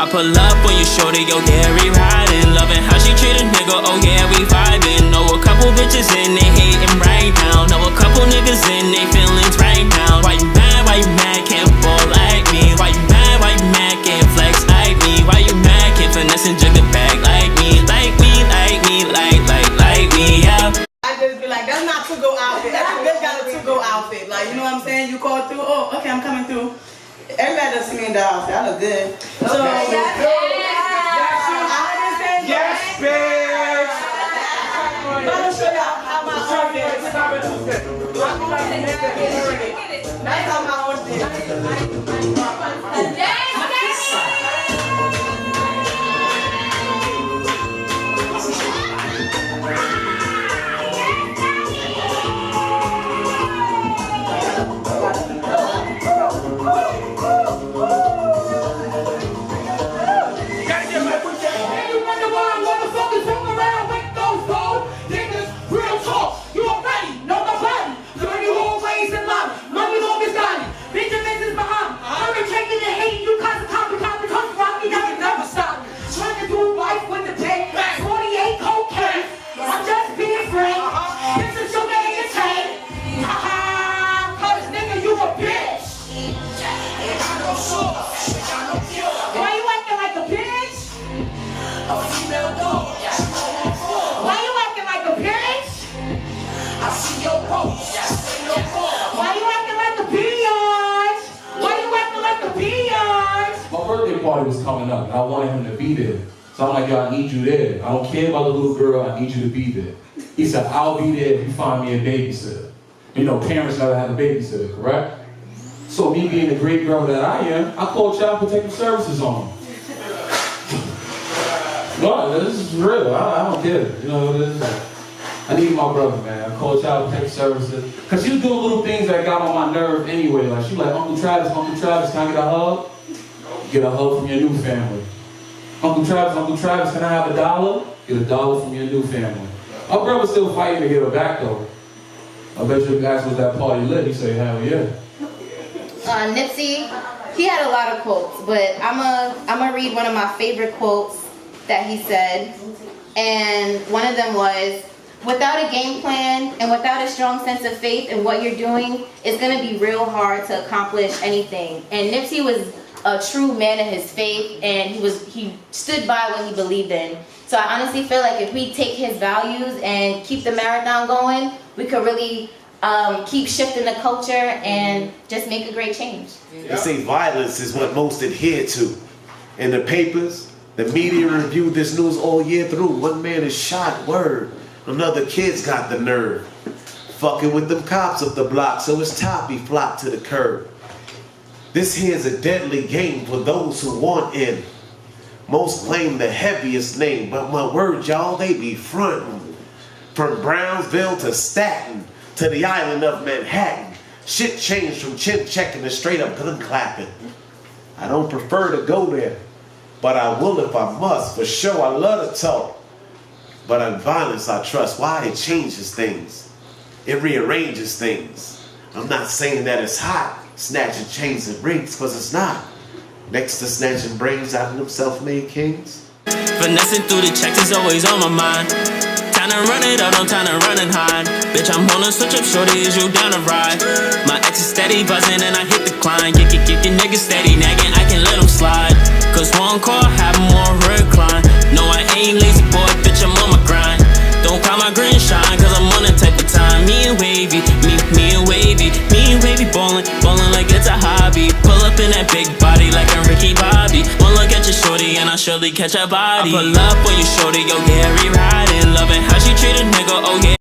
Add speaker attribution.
Speaker 1: I pull up on you, shorty, yo, yeah, we riding. Loving how she treat a nigga, oh yeah, we vibing. Know a couple bitches in, they hating right now. Know a couple niggas in, they feelings right now. Why you mad, can't fall like me? Why you mad, can't flex like me? Why you mad, can't finesse and jug the bag like me? Like me, yeah.
Speaker 2: I just be like, that's not to-go outfit. That's a good got a to-go outfit. Like, you know what I'm saying? You call through, oh, okay, I'm coming through. Everybody does see me in the outfit. I look good. So,
Speaker 3: yes, bitch!
Speaker 2: Let me show y'all how my outfit is. That's how my outfit is.
Speaker 3: Party was coming up and I wanted him to be there. So I'm like, yo, I need you there. I don't care about the little girl, I need you to be there. He said, I'll be there if you find me a babysitter. You know, parents never have a babysitter, correct? So me being the great girl that I am, I called Child Protective Services on him. No, this is real, I don't care. You know, I need my brother, man. I called Child Protective Services. Because she was doing little things that got on my nerve anyway. Like, she was like, Uncle Travis, can I get a hug? Get a hug from your new family. Uncle Travis, can I have $1? Get $1 from your new family. My brother's still fighting to get her back though. I bet you if you asked was that party lit, he say, hell yeah.
Speaker 4: Nipsey, he had a lot of quotes, but I'm gonna read one of my favorite quotes that he said. And one of them was, without a game plan and without a strong sense of faith in what you're doing, it's gonna be real hard to accomplish anything. And Nipsey was a true man of his faith, and he stood by what he believed in. So I honestly feel like if we take his values and keep the marathon going, we could really keep shifting the culture and just make a great change.
Speaker 5: They say violence is what most adhere to. In the papers, the media reviewed this news all year through. One man is shot, word. Another kid's got the nerve. Fucking with them cops up the block, so his top be flopped to the curb. This here's a deadly game for those who want in. Most claim the heaviest name, but my word, y'all, they be frontin'. From Brownsville to Staten to the island of Manhattan, shit changed from chin checking to straight up gun clapping. I don't prefer to go there, but I will if I must. For sure, I love to talk, but in violence I trust. Why? It changes things. It rearranges things. I'm not saying that it's hot, snatching chains and rings, cause it's not. Next to snatching brains out of them self-made kings.
Speaker 1: Finessing through the checks is always on my mind. Time to run it up, no time to run and hide. Bitch, I'm on a switch up, shorty, is you down to ride? My ex is steady buzzing and I hit the climb. Get niggas steady nagging, I can let them slide. Cause one call, have more recline. No, I ain't lazy, boy, bitch, I'm on my grind. Don't call my green shine, cause I'm on that type of time. Me and wavy, ballin' like it's a hobby. Pull up in that big body like a Ricky Bobby. One look at your shorty and I'll surely catch a body. I pull up on you, shorty, yo, yeah, we riding. Loving how she treat a nigga, oh yeah.